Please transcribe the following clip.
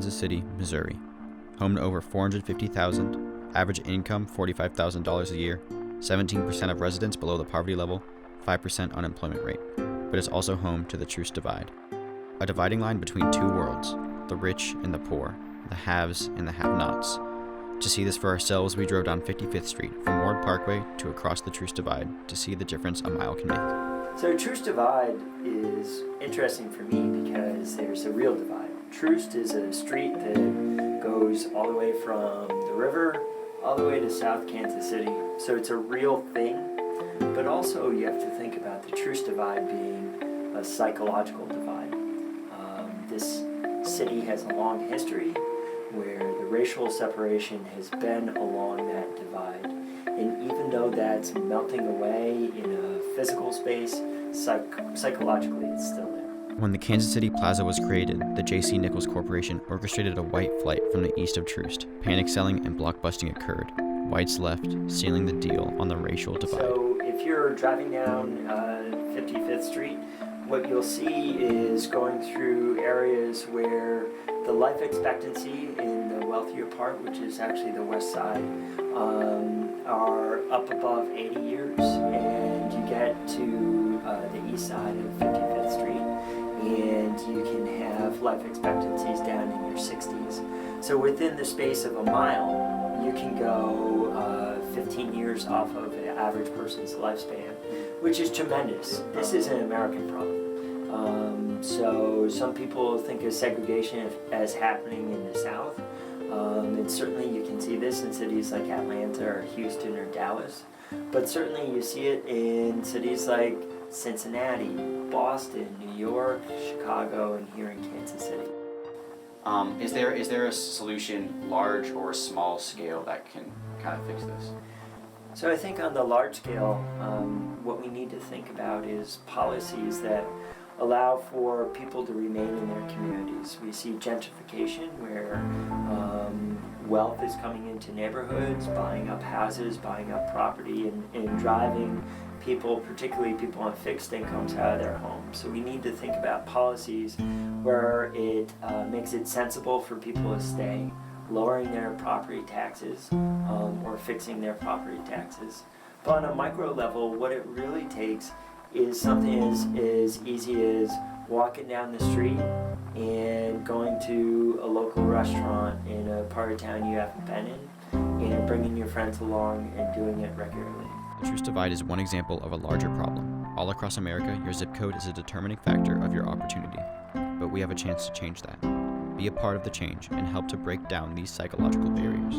Kansas City, Missouri. Home to over 450,000, average income $45,000 a year, 17% of residents below the poverty level, 5% unemployment rate. But it's also home to the Troost Divide, a dividing line between two worlds, the rich and the poor, the haves and the have-nots. To see this for ourselves, we drove down 55th Street from Ward Parkway to across the Troost Divide to see the difference a mile can make. So Troost Divide is interesting for me because there's a real divide. Troost is a street that goes all the way from the river all the way to South Kansas City. So it's a real thing, but also you have to think about the Troost Divide being a psychological divide. This city has a long history where the racial separation has been along that divide. And even though that's melting away in a physical space, psychologically it's still there. When the Kansas City Plaza was created, the J.C. Nichols Corporation orchestrated a white flight from the east of Troost. Panic selling and blockbusting occurred. Whites left, sealing the deal on the racial divide. So if you're driving down 55th Street, what you'll see is going through areas where the life expectancy in the wealthier part, which is actually the west side, are up above 80 years. And you get to the east side of 55th Street, and you can have life expectancies down in your 60s. So within the space of a mile, you can go 15 years off of the average person's lifespan, which is tremendous. This is an American problem. So some people think of segregation as happening in the South. And certainly you can see this in cities like Atlanta or Houston or Dallas. But certainly you see it in cities like Cincinnati, Boston, New York, Chicago, and here in Kansas City. Is there a solution, large or small scale, that can kind of fix this? So I think on the large scale, what we need to think about is policies that allow for people to remain in their communities. We see gentrification where wealth is coming into neighborhoods, buying up houses, buying up property, and driving people, particularly people on fixed incomes, out of their homes. So we need to think about policies where it makes it sensible for people to stay, lowering their property taxes or fixing their property taxes. But on a micro level, what it really takes is something as easy as walking down the street and going to a local restaurant in a part of town you haven't been in, and bringing your friends along and doing it regularly. The Troost Divide is one example of a larger problem. All across America, your zip code is a determining factor of your opportunity. But we have a chance to change that. Be a part of the change and help to break down these psychological barriers.